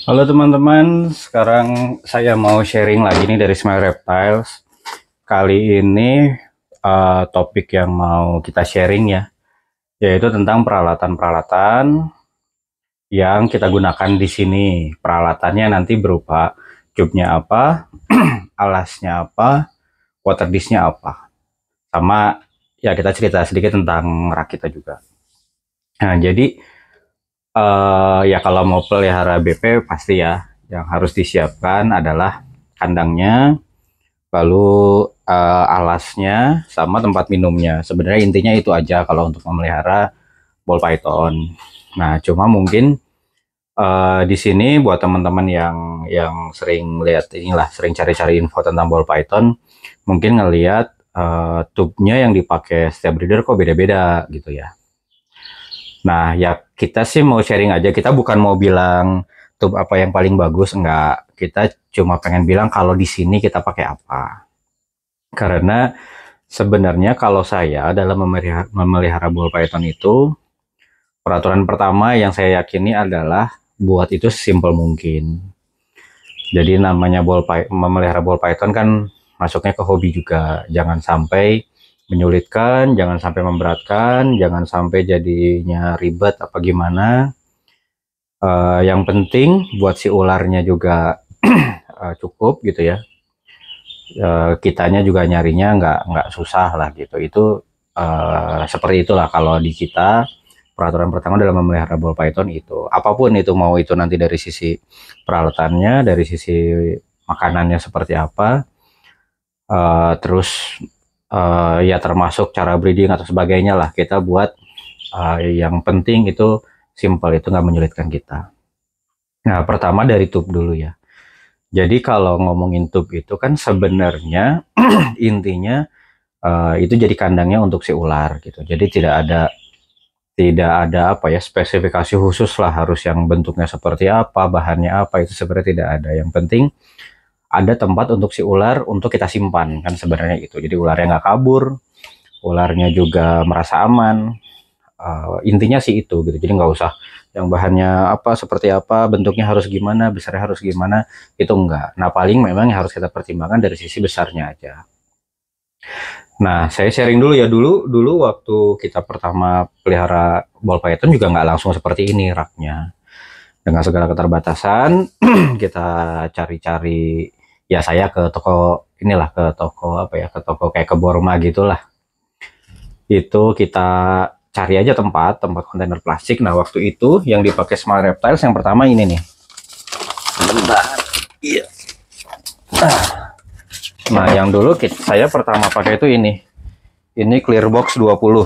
Halo teman-teman, sekarang saya mau sharing lagi nih dari Smile Reptiles. Kali ini topik yang mau kita sharing ya, yaitu tentang peralatan-peralatan yang kita gunakan di sini. Peralatannya nanti berupa cube-nya apa, alasnya apa, water dish-nya apa. Sama ya kita cerita sedikit tentang rak kita juga. Nah, jadi ya kalau mau pelihara BP pasti ya yang harus disiapkan adalah kandangnya, lalu alasnya sama tempat minumnya. Sebenarnya intinya itu aja kalau untuk memelihara ball python. Nah, cuma mungkin di sini buat teman-teman yang sering lihat inilah, sering cari-cari info tentang ball python, mungkin ngelihat tube-nya yang dipakai setiap breeder kok beda-beda gitu ya. Nah, ya kita sih mau sharing aja. Kita bukan mau bilang tube apa yang paling bagus, enggak. Kita cuma pengen bilang kalau di sini kita pakai apa. Karena sebenarnya kalau saya dalam memelihara ball python itu, peraturan pertama yang saya yakini adalah buat itu sesimpel mungkin. Jadi namanya memelihara ball python kan masuknya ke hobi juga. Jangan sampai menyulitkan, jangan sampai memberatkan, jangan sampai jadinya ribet apa gimana. Yang penting buat si ularnya juga cukup gitu ya. Kitanya juga nyarinya nggak susah lah gitu. Itu seperti itulah kalau di kita. Peraturan pertama dalam memelihara ball python itu, apapun itu, mau itu nanti dari sisi peralatannya, dari sisi makanannya seperti apa, terus ya termasuk cara breeding atau sebagainya lah, kita buat yang penting itu simple, itu nggak menyulitkan kita. Nah, pertama dari tube dulu ya. Jadi kalau ngomongin tube itu kan sebenarnya intinya itu jadi kandangnya untuk si ular gitu. Jadi tidak ada apa ya, spesifikasi khusus lah harus yang bentuknya seperti apa, bahannya apa, itu sebenarnya tidak ada. Yang penting ada tempat untuk si ular untuk kita simpan, kan sebenarnya itu. Jadi ularnya nggak kabur, ularnya juga merasa aman. Intinya sih itu gitu. Jadi nggak usah yang bahannya apa, seperti apa, bentuknya harus gimana, besarnya harus gimana, itu enggak. Nah, paling memang yang harus kita pertimbangkan dari sisi besarnya aja. Nah, saya sharing dulu ya, dulu waktu kita pertama pelihara ball python juga nggak langsung seperti ini raknya. Dengan segala keterbatasan, kita cari-cari, ya saya ke toko inilah, ke toko apa ya, ke toko kayak ke Borma gitulah. Itu kita cari aja tempat kontainer plastik. Nah, waktu itu yang dipakai Smile Reptiles yang pertama ini nih. Bentar. Iya. Nah, yang dulu saya pertama pakai itu ini. Ini Clearbox 20.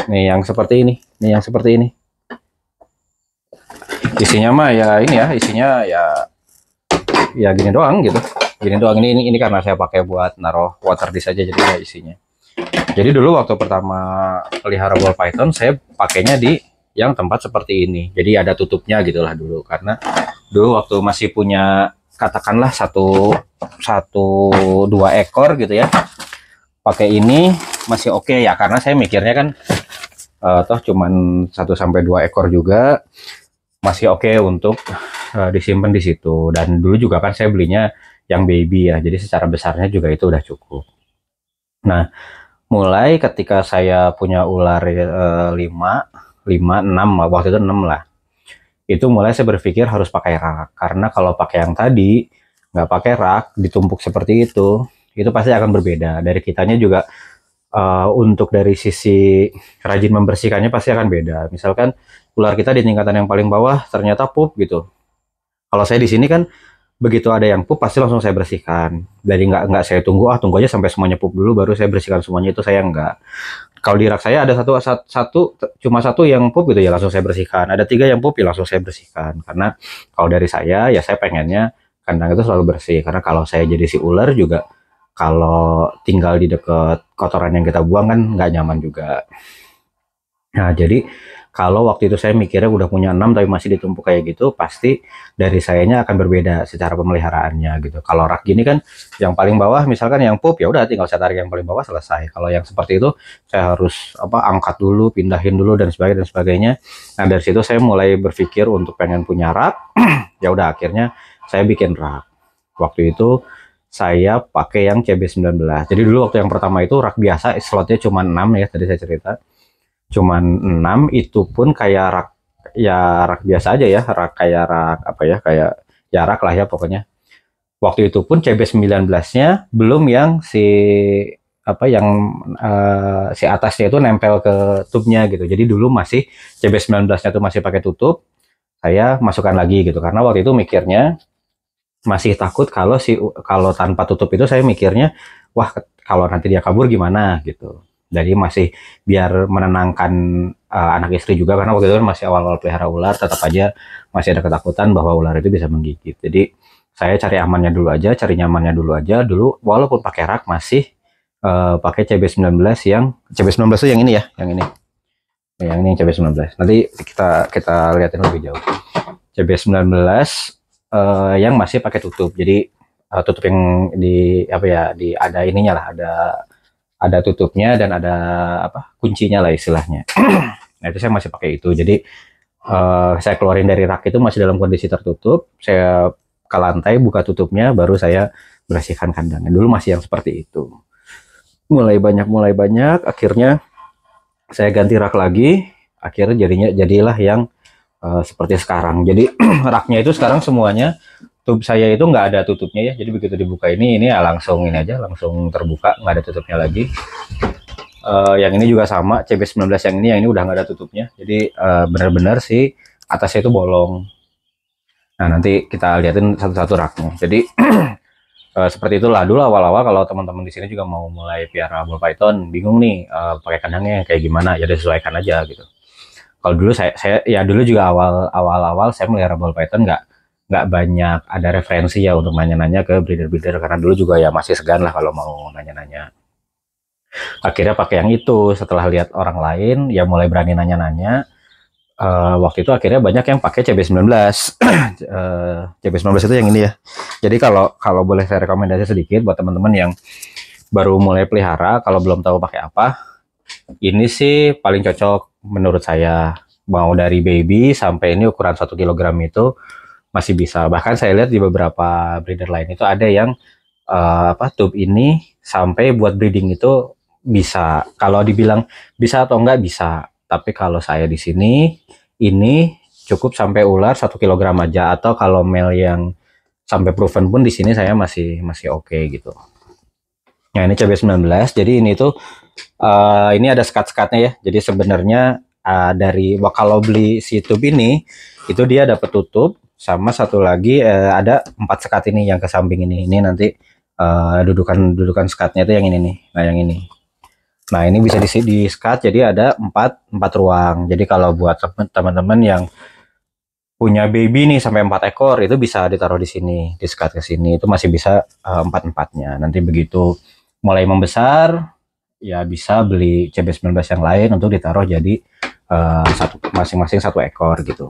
Nih yang seperti ini. Nih yang seperti ini. Isinya mah ya ini ya, isinya ya gini doang gitu. Gini doang. Ini karena saya pakai buat naruh water dish aja, jadi ya isinya. Jadi dulu waktu pertama pelihara ball python saya pakainya di yang tempat seperti ini. Jadi ada tutupnya gitulah dulu, karena dulu waktu masih punya katakanlah satu dua ekor gitu ya, pakai ini masih oke ya, karena saya mikirnya kan toh cuman 1-2 ekor juga masih oke untuk disimpan di situ. Dan dulu juga kan saya belinya yang baby ya, jadi secara besarnya juga itu udah cukup. Nah, mulai ketika saya punya ular 5, 6, waktu itu 6 lah, itu mulai saya berpikir harus pakai rak. Karena kalau pakai yang tadi nggak pakai rak, ditumpuk seperti itu pasti akan berbeda. Dari kitanya juga untuk dari sisi rajin membersihkannya pasti akan beda. Misalkan ular kita di tingkatan yang paling bawah ternyata pup gitu. Kalau saya di sini kan begitu ada yang pup pasti langsung saya bersihkan. Jadi nggak saya tunggu aja sampai semuanya pup dulu baru saya bersihkan semuanya, itu saya nggak. Kalau di rak saya ada cuma satu yang pup gitu ya langsung saya bersihkan. Ada 3 yang pup ya langsung saya bersihkan. Karena kalau dari saya ya saya pengennya kandang itu selalu bersih. Karena kalau saya jadi si ular juga, kalau tinggal di dekat kotoran yang kita buang kan nggak nyaman juga. Nah, jadi Kalau waktu itu saya mikirnya udah punya 6 tapi masih ditumpuk kayak gitu, pasti dari sayanya akan berbeda secara pemeliharaannya gitu. Kalau rak gini kan yang paling bawah misalkan yang pup, ya udah tinggal saya tarik yang paling bawah selesai. Kalau yang seperti itu saya harus angkat dulu, pindahin dulu dan sebagainya dan sebagainya. Nah, dari situ saya mulai berpikir untuk pengen punya rak. Ya udah akhirnya saya bikin rak. Waktu itu saya pakai yang CB19. Jadi dulu waktu yang pertama itu rak biasa, slotnya cuma 6 ya, tadi saya cerita. Cuman 6, itu pun kayak rak, ya rak biasa aja ya, rak kayak rak apa ya, kayak ya rak lah ya pokoknya. Waktu itu pun CB19-nya belum yang si apa yang si atasnya itu nempel ke tubnya gitu. Jadi dulu masih CB19-nya tuh masih pakai tutup, saya masukkan lagi gitu. Karena waktu itu mikirnya masih takut kalau tanpa tutup itu saya mikirnya wah kalau nanti dia kabur gimana gitu. Jadi masih biar menenangkan anak istri juga karena waktu itu masih awal-awal pelihara ular, tetap aja masih ada ketakutan bahwa ular itu bisa menggigit. Jadi saya cari amannya dulu aja, cari nyamannya dulu aja. Dulu walaupun pakai rak masih pakai CB19 yang CB19 itu yang ini ya, yang ini. Yang ini CB19. Nanti kita lihatin lebih jauh. CB19 yang masih pakai tutup. Jadi tutup yang di apa ya, di ada ininya lah, ada tutupnya dan ada apa kuncinya lah istilahnya. Nah itu saya masih pakai itu. Jadi saya keluarin dari rak itu masih dalam kondisi tertutup. Saya ke lantai buka tutupnya, baru saya bersihkan kandangnya. Dulu masih yang seperti itu. Mulai banyak, akhirnya saya ganti rak lagi. Akhirnya jadilah yang seperti sekarang. Jadi raknya itu sekarang semuanya tub saya itu nggak ada tutupnya ya. Jadi begitu dibuka ini ya langsung ini aja, langsung terbuka, nggak ada tutupnya lagi. Yang ini juga sama, CB19 yang ini udah nggak ada tutupnya. Jadi benar-benar si atasnya itu bolong. Nah nanti kita liatin satu-satu raknya. Jadi seperti itulah dulu awal-awal. Kalau teman-teman di sini juga mau mulai piara ball python, bingung nih pakai kandangnya kayak gimana, ya disesuaikan aja gitu. Kalau dulu saya ya dulu juga awal-awal saya melihara ball python nggak banyak ada referensi ya untuk nanya-nanya ke breeder-breeder karena dulu juga ya masih segan lah kalau mau nanya-nanya. Akhirnya pakai yang itu setelah lihat orang lain ya mulai berani nanya-nanya. Waktu itu akhirnya banyak yang pakai CB19. CB19 itu yang ini ya. Jadi kalau boleh saya rekomendasi sedikit buat teman-teman yang baru mulai pelihara, kalau belum tahu pakai apa, ini sih paling cocok menurut saya. Mau dari baby sampai ini ukuran 1 kg itu masih bisa. Bahkan saya lihat di beberapa breeder lain itu ada yang tube ini sampai buat breeding itu bisa. Kalau dibilang bisa atau enggak bisa. Tapi kalau saya di sini ini cukup sampai ular 1 kg aja, atau kalau male yang sampai proven pun di sini saya masih oke gitu. Nah ini CB19. Jadi ini tuh ini ada sekat-sekatnya ya. Jadi sebenarnya kalau beli si tube ini itu dia dapat tutup sama satu lagi ada 4 sekat ini yang ke samping ini. Ini nanti dudukan sekatnya itu yang ini nih. Nah yang ini. Nah ini bisa di sekat, jadi ada 4 ruang. Jadi kalau buat teman-teman yang punya baby nih sampai 4 ekor itu bisa ditaruh di sini, di sekat ke sini itu masih bisa 4-4-nya. Nanti begitu mulai membesar ya bisa beli CB19 yang lain untuk ditaruh jadi masing-masing 1 ekor gitu.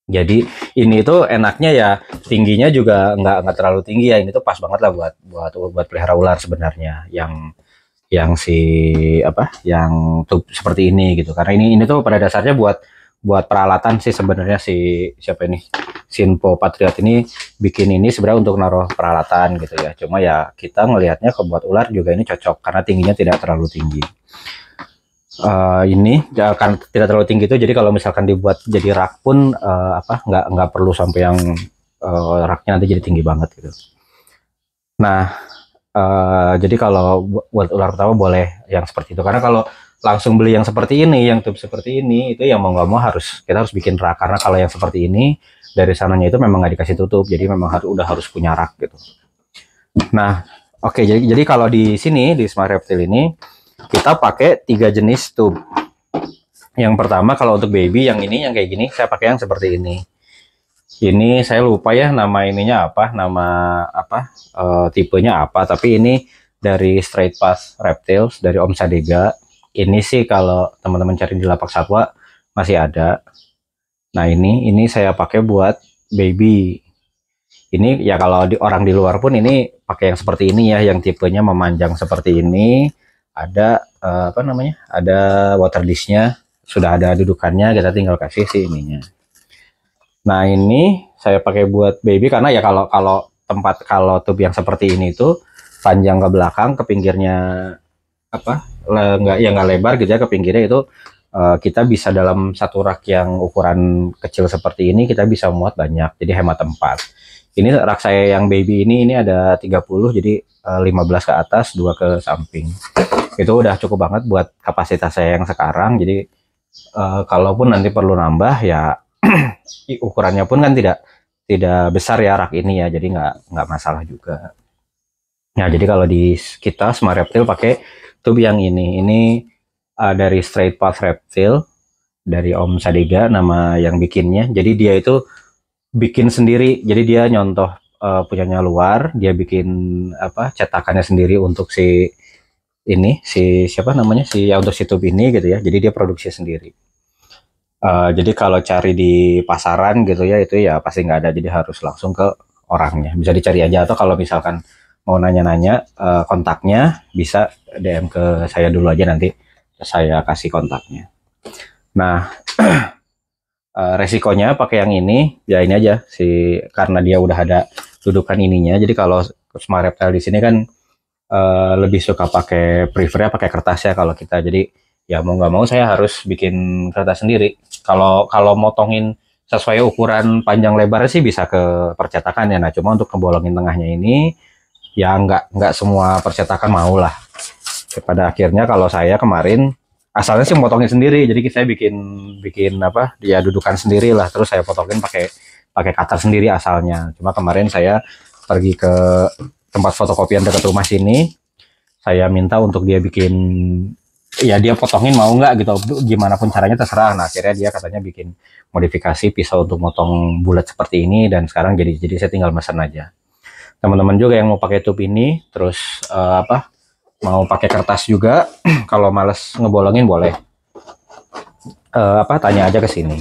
Jadi ini tuh enaknya ya tingginya juga nggak terlalu tinggi ya. Ini tuh pas banget lah buat pelihara ular sebenarnya yang tuh seperti ini gitu. Karena ini tuh pada dasarnya buat peralatan sih sebenarnya. Siapa ini, Sinpo Patriot ini bikin ini sebenarnya untuk naruh peralatan gitu ya. Cuma ya kita ngelihatnya buat ular juga ini cocok karena tingginya tidak terlalu tinggi. Ini kan tidak terlalu tinggi itu, jadi kalau misalkan dibuat jadi rak pun nggak perlu sampai yang raknya nanti jadi tinggi banget gitu. Nah jadi kalau buat ular pertama boleh yang seperti itu, karena kalau langsung beli yang seperti ini, yang tube seperti ini, itu yang mau nggak mau kita harus bikin rak, karena kalau yang seperti ini dari sananya itu memang nggak dikasih tutup, jadi memang udah harus punya rak gitu. Nah oke, jadi kalau di sini di Smart Reptile ini kita pakai 3 jenis tube. Yang pertama kalau untuk baby yang ini yang kayak gini saya pakai yang seperti ini. Ini saya lupa ya nama ininya apa, tipenya apa, tapi ini dari Straight Path Reptiles dari Om Sadega. ini sih kalau teman-teman cari di lapak satwa masih ada. Nah ini saya pakai buat baby. Ini ya kalau orang di luar pun ini pakai yang seperti ini ya, yang tipenya memanjang seperti ini. Ada apa namanya? Ada water dish-nya, sudah ada dudukannya, kita tinggal kasih si ininya. Nah ini saya pakai buat baby karena ya kalau tube yang seperti ini itu panjang ke belakang, ke pinggirnya apa nggak lebar gitu ya, ke pinggirnya itu kita bisa dalam satu rak yang ukuran kecil seperti ini kita bisa muat banyak, jadi hemat tempat. Ini rak saya yang baby ini ada 30, jadi 15 ke atas, 2 ke samping. Itu udah cukup banget buat kapasitas saya yang sekarang. Jadi kalaupun nanti perlu nambah ya ukurannya pun kan tidak besar ya rak ini ya, jadi nggak masalah juga. Nah jadi kalau di kita Smart Reptile pakai tube yang ini dari Straight Path Reptile, dari Om Sadega nama yang bikinnya. Jadi dia itu bikin sendiri, jadi dia nyontoh punyanya luar, dia bikin apa cetakannya sendiri untuk si ini, si siapa namanya, si ya untuk si tube ini gitu ya. Jadi dia produksi sendiri. Jadi kalau cari di pasaran gitu ya, itu ya pasti nggak ada, jadi harus langsung ke orangnya. Bisa dicari aja, atau kalau misalkan mau nanya-nanya kontaknya bisa DM ke saya dulu aja, nanti saya kasih kontaknya. Nah resikonya pakai yang ini ya ini aja sih, karena dia udah ada dudukan ininya. Jadi kalau Smart Reptile di sini kan lebih suka prefernya pakai kertas ya kalau kita. Jadi ya mau nggak mau saya harus bikin kertas sendiri. Kalau motongin sesuai ukuran panjang lebar sih bisa ke percetakan ya. Nah cuma untuk ngebolongin tengahnya ini ya nggak semua percetakan mau lah. Pada akhirnya kalau saya kemarin asalnya sih motongin sendiri, jadi saya bikin apa dia dudukan sendiri lah, terus saya potongin pakai cutter sendiri asalnya. Cuma kemarin saya pergi ke tempat fotokopian dekat rumah sini, saya minta untuk dia bikin, ya dia potongin mau nggak gitu, gimana pun caranya terserah. Nah akhirnya dia katanya bikin modifikasi pisau untuk motong bulat seperti ini, dan sekarang jadi saya tinggal mesen aja. Teman-teman juga yang mau pakai tube ini, terus apa mau pakai kertas juga, kalau males ngebolongin boleh tanya aja ke sini.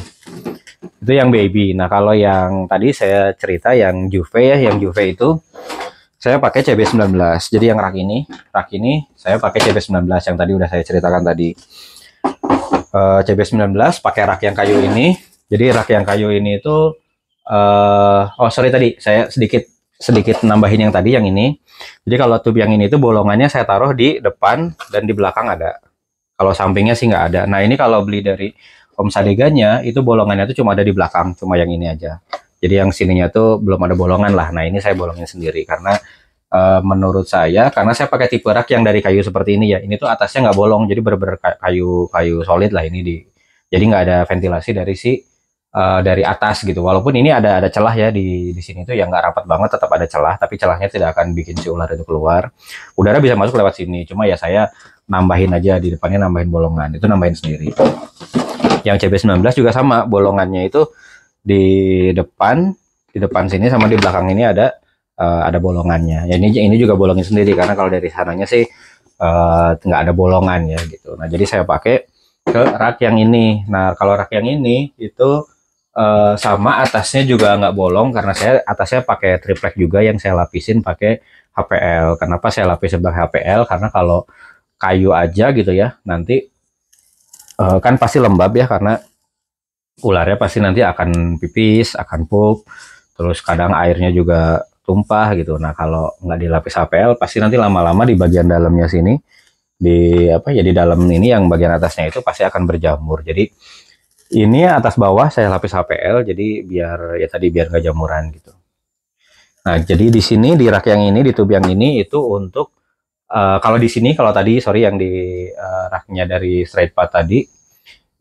Itu yang baby. Nah kalau yang tadi saya cerita yang Juve ya, yang Juve itu saya pakai CB19. Jadi yang rak ini saya pakai CB19 yang tadi udah saya ceritakan tadi. CB19 pakai rak yang kayu ini. Jadi rak yang kayu ini itu oh sorry, tadi saya sedikit nambahin yang tadi yang ini. Jadi kalau tube yang ini tuh bolongannya saya taruh di depan dan di belakang ada. Kalau sampingnya sih nggak ada. Nah ini kalau beli dari Om Sadeganya itu bolongannya tuh cuma ada di belakang, cuma yang ini aja. Jadi yang sininya tuh belum ada bolongan lah. Nah ini saya bolongin sendiri karena menurut saya, karena saya pakai tipe rak yang dari kayu seperti ini ya. Ini tuh atasnya nggak bolong, jadi bener-bener kayu solid lah ini. Jadi nggak ada ventilasi dari atas gitu. Walaupun ini ada celah ya di sini tuh yang nggak rapat banget, tetap ada celah, tapi celahnya tidak akan bikin si ular itu keluar. Udara bisa masuk lewat sini. Cuma ya saya nambahin aja di depannya, nambahin bolongan. Itu nambahin sendiri. Yang CB19 juga sama, bolongannya itu di depan sini sama di belakang ini ada bolongannya. Ya ini juga bolongin sendiri karena kalau dari sananya sih nggak ada bolongan ya gitu. Nah jadi saya pakai ke rak yang ini. Nah kalau rak yang ini itu sama atasnya juga nggak bolong karena saya atasnya pakai triplek juga yang saya lapisin pakai HPL. Kenapa saya lapis sebagai HPL? Karena kalau kayu aja gitu ya nanti kan pasti lembab ya, karena ularnya pasti nanti akan pipis, akan pup, terus kadang airnya juga tumpah gitu. Nah kalau nggak dilapis HPL pasti nanti lama-lama di bagian dalamnya sini, di dalam ini yang bagian atasnya itu pasti akan berjamur. Jadi ini atas bawah saya lapis HPL, jadi biar nggak jamuran gitu. Nah jadi di sini di rak yang ini, di tube yang ini itu untuk kalau di sini, kalau tadi sorry yang di raknya dari Straight Path tadi,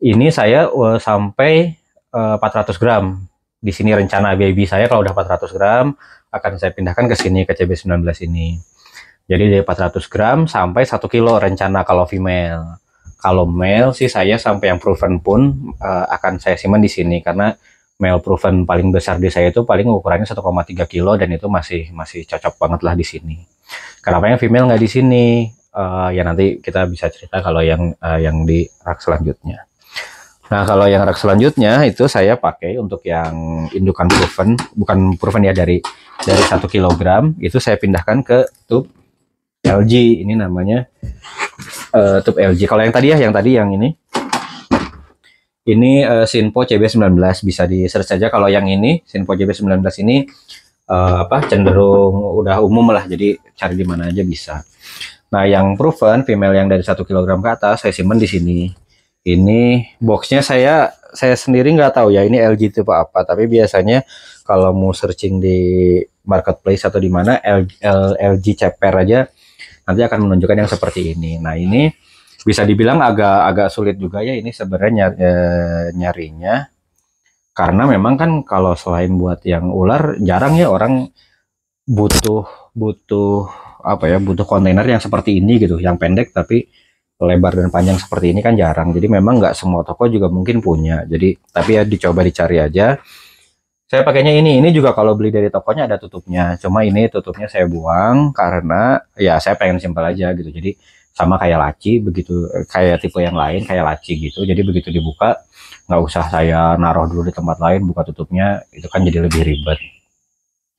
ini saya sampai 400 gram. Di sini rencana baby saya kalau udah 400 gram akan saya pindahkan ke sini, ke CB19 ini. Jadi dari 400 gram sampai 1 kilo rencana kalau female. Kalau male sih saya sampai yang proven pun akan saya simpan di sini, karena male proven paling besar di saya itu paling ukurannya 1,3 kilo dan itu masih cocok banget lah di sini. Kenapa yang female nggak di sini? ya nanti kita bisa cerita kalau yang di rak selanjutnya. Nah, kalau yang rak selanjutnya itu saya pakai untuk yang indukan proven, bukan proven ya, dari 1 kilogram itu saya pindahkan ke tube LG. Ini namanya tube LG. Kalau yang tadi yang ini Sinpo CB19, bisa di search saja. Kalau yang ini Sinpo CB19 ini cenderung udah umum lah, jadi cari di mana aja bisa. Nah, yang proven female yang dari 1 kilogram ke atas saya simpan di sini. Ini boxnya saya sendiri nggak tahu ya ini LG tipe apa, tapi biasanya kalau mau searching di marketplace atau di mana LG ceper aja nanti akan menunjukkan yang seperti ini. Nah, ini bisa dibilang agak sulit juga ya ini sebenarnya nyarinya, karena memang kan kalau selain buat yang ular jarang ya orang butuh butuh butuh kontainer yang seperti ini gitu, yang pendek tapi lebar dan panjang seperti ini kan jarang. Jadi memang nggak semua toko juga mungkin punya. Jadi tapi ya dicoba dicari aja. Saya pakainya ini juga kalau beli dari tokonya ada tutupnya. Cuma ini tutupnya saya buang karena ya saya pengen simpel aja gitu. Jadi sama kayak laci begitu, kayak tipe yang lain kayak laci gitu. Jadi begitu dibuka nggak usah saya naruh dulu di tempat lain buka tutupnya, itu kan jadi lebih ribet.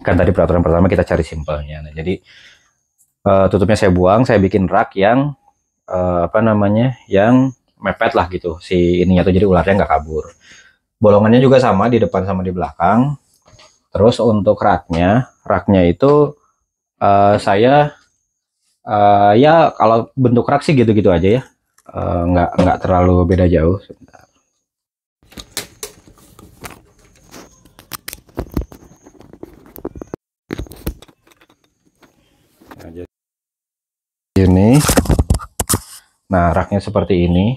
Kan tadi peraturan pertama kita cari simpelnya. Nah, jadi tutupnya saya buang, saya bikin rak yang yang mepet lah gitu si ininya tuh, jadi ularnya nggak kabur. Bolongannya juga sama di depan sama di belakang. Terus untuk raknya itu saya ya kalau bentuk rak sih gitu-gitu aja ya, nggak terlalu beda jauh. Sebentar. Nah, jadi ini. Nah, raknya seperti ini.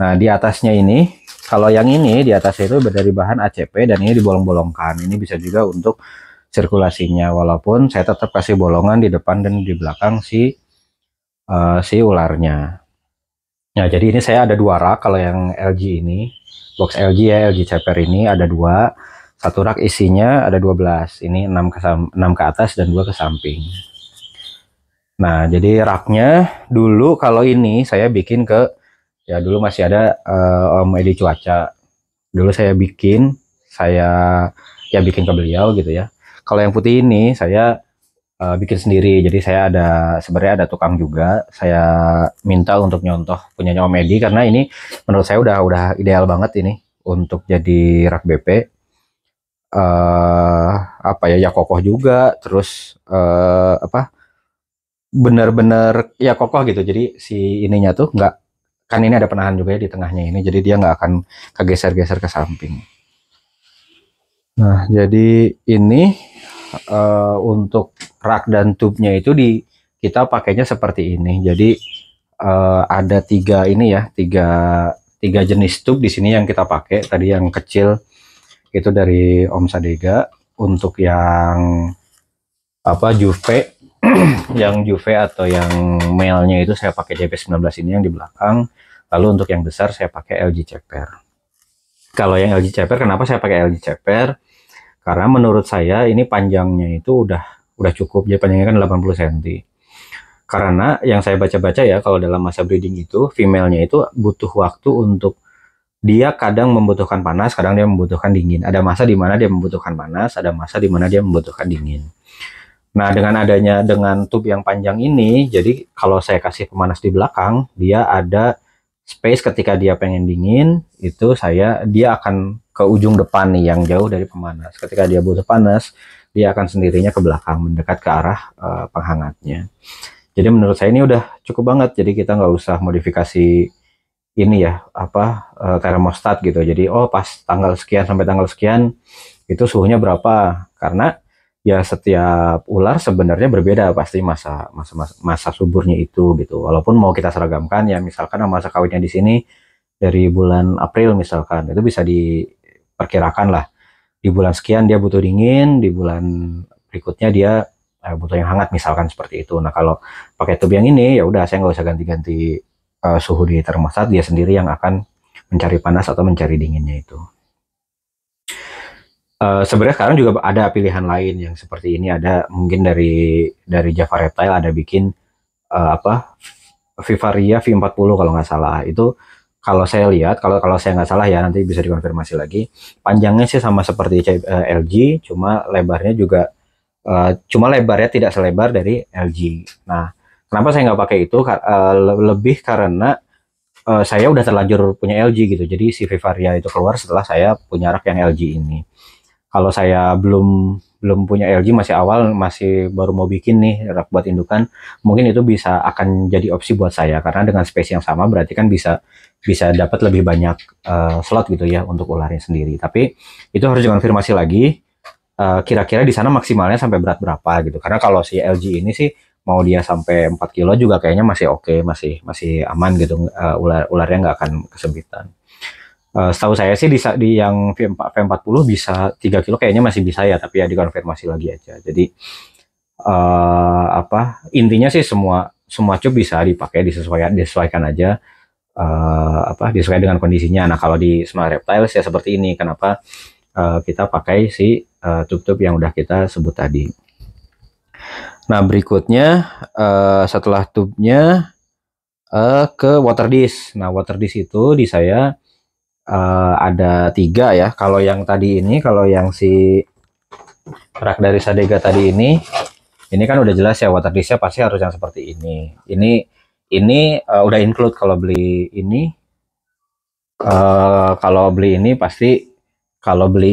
Nah, di atasnya ini, kalau yang ini di atasnya itu dari bahan ACP dan ini dibolong-bolongkan. Ini bisa juga untuk sirkulasinya, walaupun saya tetap kasih bolongan di depan dan di belakang si ularnya. Nah, jadi ini saya ada 2 rak kalau yang LG ini. Box LG ya, LG ceper ini ada 2. Satu rak isinya ada 12. Ini 6 ke atas dan 2 ke samping. Nah, jadi raknya dulu kalau ini saya bikin ya dulu masih ada Om Edi Cuaca. Dulu saya bikin ke beliau gitu ya. Kalau yang putih ini saya bikin sendiri. Jadi saya sebenarnya ada tukang juga. Saya minta untuk nyontoh punyanya Om Edi karena ini menurut saya udah ideal banget ini untuk jadi rak BP. Ya kokoh juga, terus benar-benar ya kokoh gitu. Jadi si ininya tuh nggak, kan ini ada penahan juga ya di tengahnya ini, jadi dia nggak akan kegeser-geser ke samping. Nah, jadi ini untuk rak dan tube-nya itu kita pakainya seperti ini. Jadi ada tiga jenis tube di sini yang kita pakai. Tadi yang kecil itu dari Om Sadega. Untuk yang Juve yang Juve atau yang male-nya itu saya pakai JP19 ini yang di belakang. Lalu untuk yang besar saya pakai LG ceper. Kalau yang LG ceper, kenapa saya pakai LG ceper? Karena menurut saya ini panjangnya itu udah cukup. Jadi panjangnya kan 80 cm. Karena yang saya baca-baca ya, kalau dalam masa breeding itu female-nya itu butuh waktu untuk, dia kadang membutuhkan panas, kadang dia membutuhkan dingin. Ada masa di mana dia membutuhkan panas, ada masa di mana dia membutuhkan dingin. Nah, dengan tube yang panjang ini, jadi kalau saya kasih pemanas di belakang, dia ada space ketika dia pengen dingin, itu dia akan ke ujung depan nih yang jauh dari pemanas. Ketika dia butuh panas, dia akan sendirinya ke belakang, mendekat ke arah penghangatnya. Jadi menurut saya ini udah cukup banget. Jadi kita nggak usah modifikasi ini ya, termostat gitu. Jadi pas tanggal sekian sampai tanggal sekian itu suhunya berapa? Karena ya setiap ular sebenarnya berbeda pasti masa suburnya itu gitu. Walaupun mau kita seragamkan ya, misalkan masa kawinnya di sini dari bulan April misalkan, itu bisa diperkirakan lah di bulan sekian dia butuh dingin, di bulan berikutnya dia butuh yang hangat misalkan seperti itu. Nah, kalau pakai tube yang ini ya udah saya nggak usah ganti-ganti suhu di termostat, dia sendiri yang akan mencari panas atau mencari dinginnya itu. Sebenarnya sekarang juga ada pilihan lain yang seperti ini, ada mungkin dari Java Reptile ada bikin apa, Vivaria V40 kalau nggak salah. Itu kalau saya lihat, kalau saya nggak salah ya, nanti bisa dikonfirmasi lagi. Panjangnya sih sama seperti LG, cuma lebarnya juga cuma lebarnya tidak selebar dari LG. Nah, kenapa saya nggak pakai itu? Lebih karena saya udah terlanjur punya LG gitu. Jadi si Vivaria itu keluar setelah saya punya rak yang LG ini. Kalau saya belum belum punya LG, masih awal, masih baru mau bikin nih rak buat indukan, mungkin itu bisa akan jadi opsi buat saya karena dengan space yang sama berarti kan bisa bisa dapat lebih banyak slot gitu ya untuk ularnya sendiri. Tapi itu harus dikonfirmasi lagi kira-kira di sana maksimalnya sampai berat berapa gitu. Karena kalau si LG ini sih mau dia sampai 4 kilo juga kayaknya masih oke, masih masih aman gitu. Ularnya nggak akan kesempitan. Setahu saya sih di yang V40 bisa 3 kilo kayaknya masih bisa ya, tapi ya dikonfirmasi lagi aja. Jadi apa intinya sih semua semua cup bisa dipakai, disesuaikan aja apa disesuaikan dengan kondisinya. Nah, kalau di Smart Reptiles ya seperti ini. Kenapa kita pakai si tube-tube yang udah kita sebut tadi. Nah, berikutnya setelah tube-nya ke water dish. Nah, water dish itu di saya ada 3 ya. Kalau yang tadi ini, kalau yang si rak dari Sadega tadi ini kan udah jelas ya water dish-nya pasti harus yang seperti ini. Ini udah include kalau beli ini. Kalau beli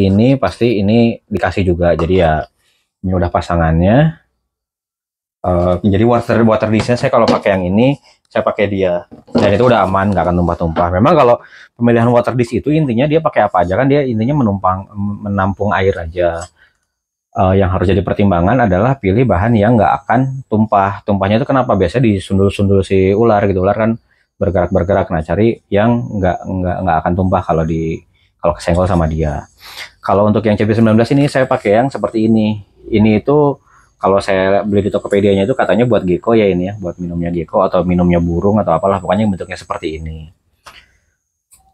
ini pasti ini dikasih juga. Jadi ya ini udah pasangannya. Jadi water dish-nya saya kalau pakai yang ini, saya pakai dia, dan itu udah aman, nggak akan tumpah-tumpah. Memang kalau pemilihan water dish itu intinya dia pakai apa aja kan, dia intinya menampung air aja. Yang harus jadi pertimbangan adalah pilih bahan yang nggak akan tumpah. Tumpahnya itu kenapa? Biasanya disundul-sundul si ular gitu. Ular kan bergerak-bergerak. Nah, cari yang nggak akan tumpah kalau kesenggol sama dia. Kalau untuk yang CB19 ini saya pakai yang seperti ini. Ini itu kalau saya beli di Tokopedia-nya itu katanya buat gecko ya ini ya, buat minumnya gecko atau minumnya burung atau apalah, pokoknya bentuknya seperti ini.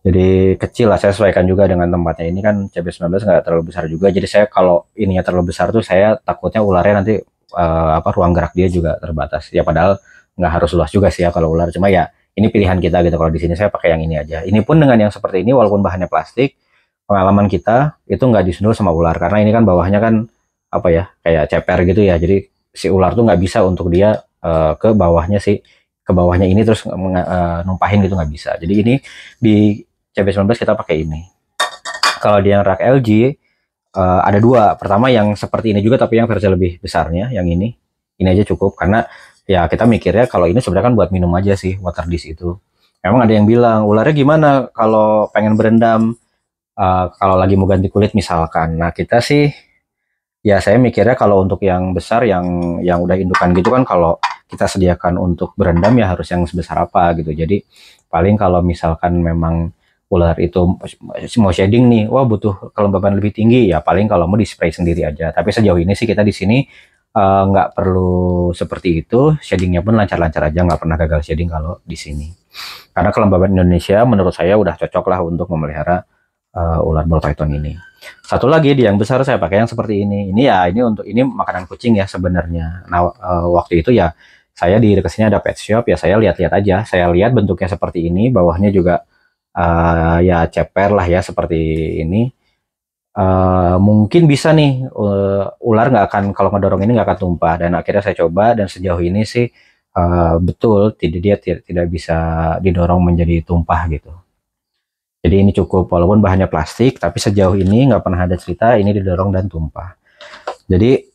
Jadi kecil lah, saya sesuaikan juga dengan tempatnya. Ini kan CB19 nggak terlalu besar juga, jadi saya kalau ininya terlalu besar tuh saya takutnya ularnya nanti apa ruang gerak dia juga terbatas. Ya padahal nggak harus luas juga sih ya kalau ular, cuma ya ini pilihan kita gitu. Kalau di sini saya pakai yang ini aja. Ini pun dengan yang seperti ini walaupun bahannya plastik, pengalaman kita itu nggak disundul sama ular karena ini kan bawahnya kan apa ya kayak ceper gitu ya. Jadi si ular tuh nggak bisa untuk dia ke bawahnya ini terus numpahin gitu, nggak bisa. Jadi ini di CB19 kita pakai ini. Kalau di yang rak LG ada 2. Pertama yang seperti ini juga tapi yang versi lebih besarnya, yang ini aja cukup karena ya kita mikirnya kalau ini sebenarnya kan buat minum aja sih water dish itu. Memang ada yang bilang ularnya gimana kalau pengen berendam, kalau lagi mau ganti kulit misalkan. Nah, kita sih ya saya mikirnya kalau untuk yang besar yang udah indukan gitu kan, kalau kita sediakan untuk berendam ya harus yang sebesar apa gitu. Jadi paling kalau misalkan memang ular itu mau shading nih, wah butuh kelembaban lebih tinggi ya paling kalau mau di spray sendiri aja. Tapi sejauh ini sih kita di sini nggak perlu seperti itu, shadingnya pun lancar-lancar aja, nggak pernah gagal shading kalau di sini. Karena kelembaban Indonesia menurut saya udah cocok lah untuk memelihara ular ball python ini. Satu lagi di yang besar saya pakai yang seperti ini. Ini ya ini makanan kucing ya sebenarnya. Nah waktu itu ya saya di dekat sini ada pet shop ya, saya lihat-lihat aja. Saya lihat bentuknya seperti ini, bawahnya juga ya ceper lah ya seperti ini. Mungkin bisa nih ular nggak akan, kalau ngedorong ini nggak akan tumpah, dan akhirnya saya coba dan sejauh ini sih betul tidak bisa didorong menjadi tumpah gitu. Jadi ini cukup, walaupun bahannya plastik, tapi sejauh ini nggak pernah ada cerita ini didorong dan tumpah. Jadi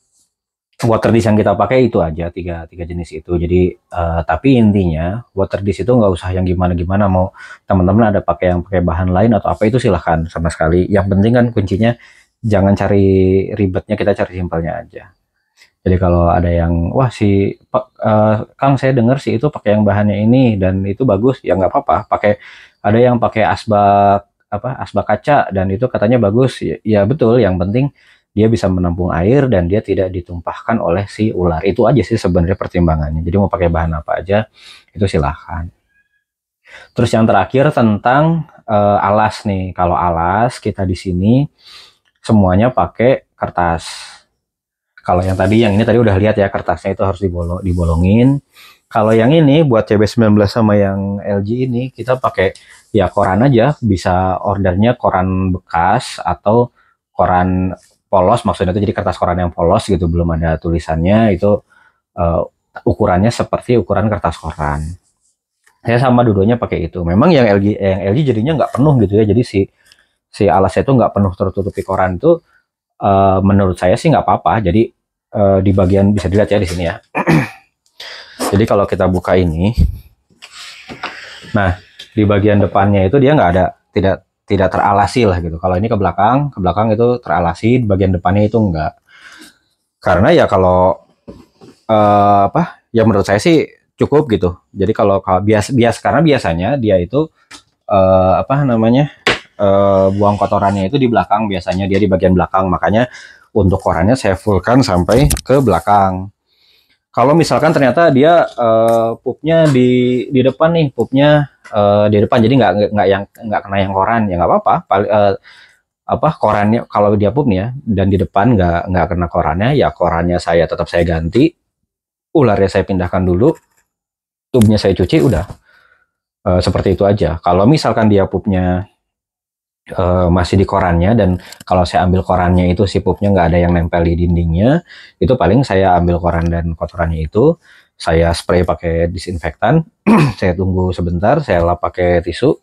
water dish yang kita pakai itu aja, tiga jenis itu. Jadi tapi intinya water dish itu nggak usah yang gimana-gimana. Mau teman-teman ada pakai bahan lain atau apa itu silahkan sama sekali. Yang penting kan kuncinya jangan cari ribetnya, kita cari simpelnya aja. Jadi kalau ada yang wah Kang saya dengar sih itu pakai yang bahannya ini dan itu bagus, ya nggak apa-apa. Ada yang pakai asbak kaca dan itu katanya bagus, ya betul. Yang penting dia bisa menampung air dan dia tidak ditumpahkan oleh si ular. Itu aja sih sebenarnya pertimbangannya. Jadi mau pakai bahan apa aja itu silahkan. Terus yang terakhir tentang alas nih. Kalau alas kita di sini semuanya pakai kertas. Kalau yang ini tadi udah lihat ya, kertasnya itu harus dibolongin Kalau yang ini buat CB19 sama yang LG ini kita pakai ya koran aja, bisa ordernya koran bekas atau koran polos, maksudnya itu jadi kertas koran yang polos gitu, belum ada tulisannya, itu uh, ukurannya seperti ukuran kertas koran. Saya sama dua-duanya pakai itu. Memang yang LG jadinya nggak penuh gitu ya, jadi si si alasnya itu nggak penuh tertutupi koran itu, menurut saya sih nggak apa-apa. Jadi di bagian bisa dilihat ya di sini ya. Jadi kalau kita buka ini, nah di bagian depannya itu dia nggak ada, tidak teralasi lah gitu. Kalau ini ke belakang itu teralasi, di bagian depannya itu enggak. Karena ya kalau apa? Ya menurut saya sih cukup gitu. Jadi kalau karena biasanya dia itu apa namanya? Buang kotorannya itu di belakang, biasanya dia di bagian belakang. Makanya untuk korannya saya fullkan sampai ke belakang. Kalau misalkan ternyata dia pupnya di depan nih, pupnya di depan, jadi nggak kena yang koran, ya nggak apa-apa. Apa korannya kalau dia pup nih ya, dan di depan nggak kena korannya, ya korannya tetap saya ganti, ularnya saya pindahkan dulu, tubnya saya cuci, udah seperti itu aja. Kalau misalkan dia pupnya masih di korannya, dan kalau saya ambil korannya itu si pupnya nggak ada yang nempel di dindingnya, itu paling saya ambil koran dan kotorannya itu saya spray pakai disinfektan, saya tunggu sebentar, saya lap pakai tisu,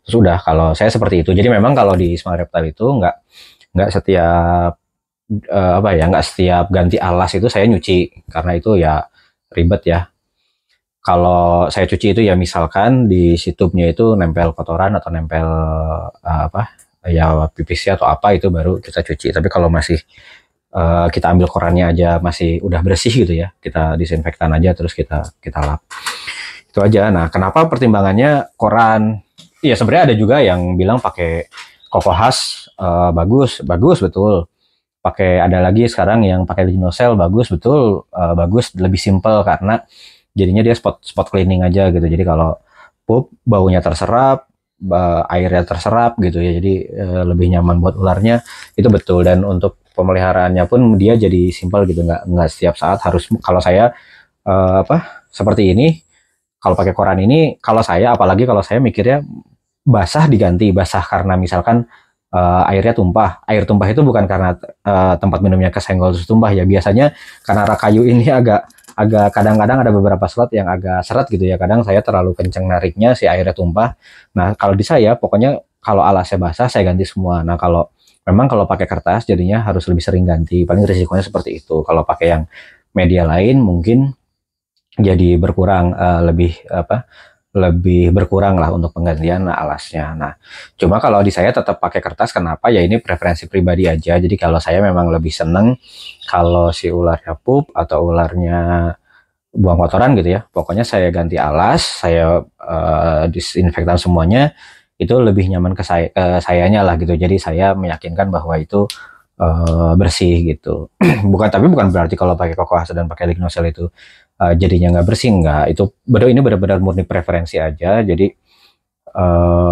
terus udah. Kalau saya seperti itu. Jadi memang kalau di Smile Reptile itu nggak setiap apa ya, nggak setiap ganti alas itu saya nyuci, karena itu ya ribet ya. Kalau saya cuci itu ya misalkan di si tubnya itu nempel kotoran atau nempel apa ya pipisnya atau apa, itu baru kita cuci. Tapi kalau masih kita ambil korannya aja masih udah bersih gitu ya, kita disinfektan aja terus kita lap. Itu aja. Nah, kenapa pertimbangannya koran? Iya, sebenarnya ada juga yang bilang pakai Koko Khas bagus, bagus betul. Ada lagi sekarang yang pakai Lignocell, bagus betul, bagus, lebih simple karena jadinya dia spot cleaning aja gitu. Jadi kalau pup baunya terserap, airnya terserap gitu ya, jadi lebih nyaman buat ularnya, itu betul. Dan untuk pemeliharaannya pun dia jadi simpel gitu, nggak setiap saat harus. Kalau saya apa seperti ini, kalau pakai koran ini, kalau saya, apalagi kalau saya mikirnya basah diganti, basah karena misalkan airnya tumpah. Air tumpah itu bukan karena tempat minumnya kesenggol terus tumpah ya, biasanya karena rak kayu ini agak agak kadang-kadang ada beberapa slot yang agak seret gitu ya, kadang saya terlalu kenceng nariknya si airnya tumpah. Nah kalau di saya pokoknya kalau alasnya basah saya ganti semua. Nah kalau memang kalau pakai kertas jadinya harus lebih sering ganti, paling risikonya seperti itu. Kalau pakai yang media lain mungkin jadi berkurang, lebih berkurang lah untuk penggantian alasnya. Nah, cuma kalau di saya tetap pakai kertas, kenapa? Ya ini preferensi pribadi aja. Jadi kalau saya memang lebih seneng kalau si ularnya pup atau ularnya buang kotoran gitu ya, pokoknya saya ganti alas, saya disinfektan semuanya, itu lebih nyaman ke sayanya lah gitu. Jadi saya meyakinkan bahwa itu bersih gitu. Tapi bukan berarti kalau pakai Koko Khas dan pakai Lignocell itu jadinya nggak bersih, nggak. Ini benar-benar murni preferensi aja. Jadi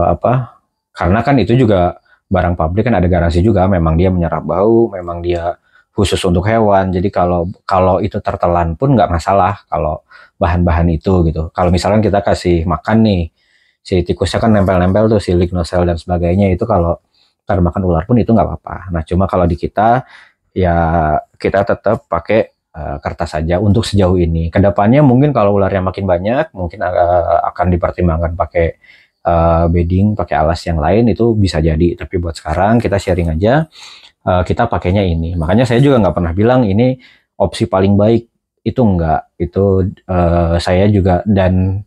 apa, karena kan itu juga barang pabrik kan ada garansi juga, memang dia menyerap bau, memang dia khusus untuk hewan. Jadi kalau kalau itu tertelan pun nggak masalah kalau bahan-bahan itu gitu. Kalau misalkan kita kasih makan nih, si tikusnya kan nempel-nempel tuh si Lignocell dan sebagainya, itu kalau makan ular pun itu nggak apa-apa. Nah cuma kalau di kita ya kita tetap pakai kertas saja untuk sejauh ini. Kedepannya mungkin kalau ularnya makin banyak, mungkin akan dipertimbangkan pakai bedding, pakai alas yang lain, itu bisa jadi. Tapi buat sekarang kita sharing aja, kita pakainya ini. Makanya saya juga nggak pernah bilang ini opsi paling baik, itu enggak. Itu saya juga, dan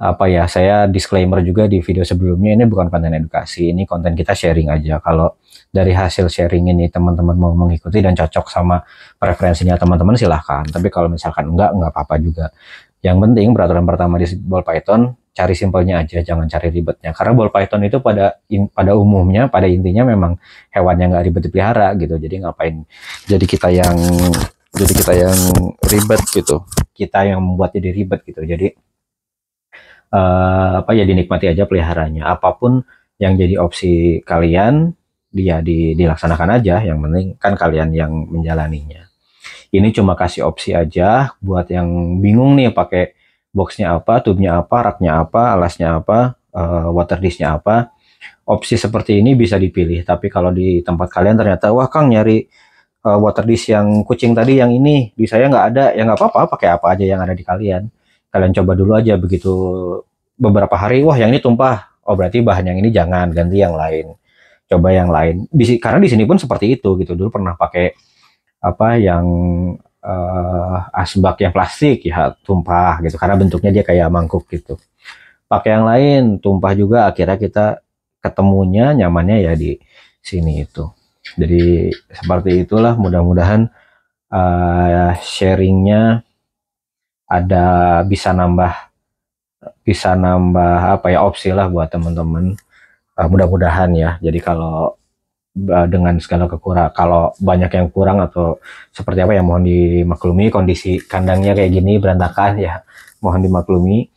apa ya, saya disclaimer juga di video sebelumnya, ini bukan konten edukasi, ini konten kita sharing aja. Kalau dari hasil sharing ini teman-teman mau mengikuti dan cocok sama preferensinya teman-teman, silahkan. Tapi kalau misalkan enggak apa-apa juga. Yang penting peraturan pertama di ball python, cari simpelnya aja, jangan cari ribetnya. Karena ball python itu pada umumnya, pada intinya memang hewan yang nggak ribet dipelihara gitu. Jadi ngapain jadi kita yang ribet gitu, kita yang membuat jadi ribet gitu. Jadi apa ya, dinikmati aja peliharanya. Apapun yang jadi opsi kalian, dia dilaksanakan aja. Yang penting kan kalian yang menjalaninya. Ini cuma kasih opsi aja buat yang bingung nih pakai boxnya apa, tube-nya apa, raknya apa, alasnya apa, water disk-nya apa. Opsi seperti ini bisa dipilih, tapi kalau di tempat kalian ternyata, wah Kang nyari water disk yang kucing tadi yang ini, di saya nggak ada, ya nggak apa-apa, pakai apa aja yang ada di kalian. Kalian coba dulu aja, begitu beberapa hari, wah yang ini tumpah, oh berarti bahan yang ini jangan, ganti yang lain. Coba yang lain. Karena di sini pun seperti itu gitu. Dulu pernah pakai apa yang asbak yang plastik ya tumpah gitu, karena bentuknya dia kayak mangkuk gitu. Pakai yang lain tumpah juga, akhirnya kita ketemunya nyamannya ya di sini itu. Jadi seperti itulah, mudah-mudahan sharingnya ada bisa nambah apa ya, opsi lah buat teman-teman. Mudah-mudahan ya. Jadi kalau dengan segala kekurangan, kalau banyak yang kurang atau seperti apa ya, mohon dimaklumi. Kondisi kandangnya kayak gini berantakan ya, mohon dimaklumi.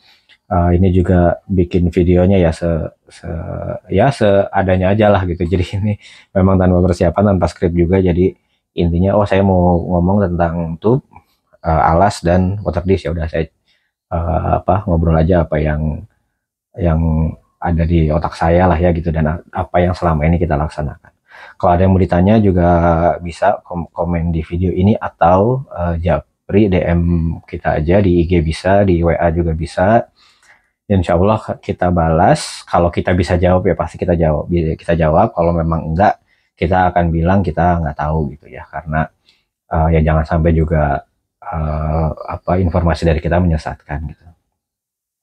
Ini juga bikin videonya ya seadanya aja lah gitu. Jadi ini memang tanpa persiapan, tanpa skrip juga. Jadi intinya, oh saya mau ngomong tentang tube, alas dan water disk, ya udah saya ngobrol aja apa yang ada di otak saya lah ya gitu, dan apa yang selama ini kita laksanakan. Kalau ada yang mau ditanya juga bisa komen di video ini, atau japri DM kita aja di IG, bisa di WA juga bisa. Insya Allah kita balas. Kalau kita bisa jawab ya pasti kita jawab. Kalau memang enggak, kita akan bilang kita nggak tahu gitu ya, karena ya jangan sampai juga informasi dari kita menyesatkan gitu.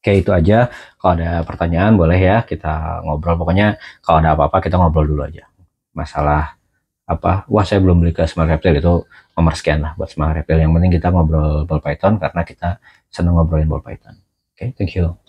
Oke, itu aja. Kalau ada pertanyaan boleh ya kita ngobrol. Pokoknya kalau ada apa-apa kita ngobrol dulu aja. Masalah apa, wah saya belum beli ke Smart Reptile, itu nomor sekian lah buat Smart Reptile. Yang penting kita ngobrol ball python, karena kita seneng ngobrolin ball python. Oke, thank you.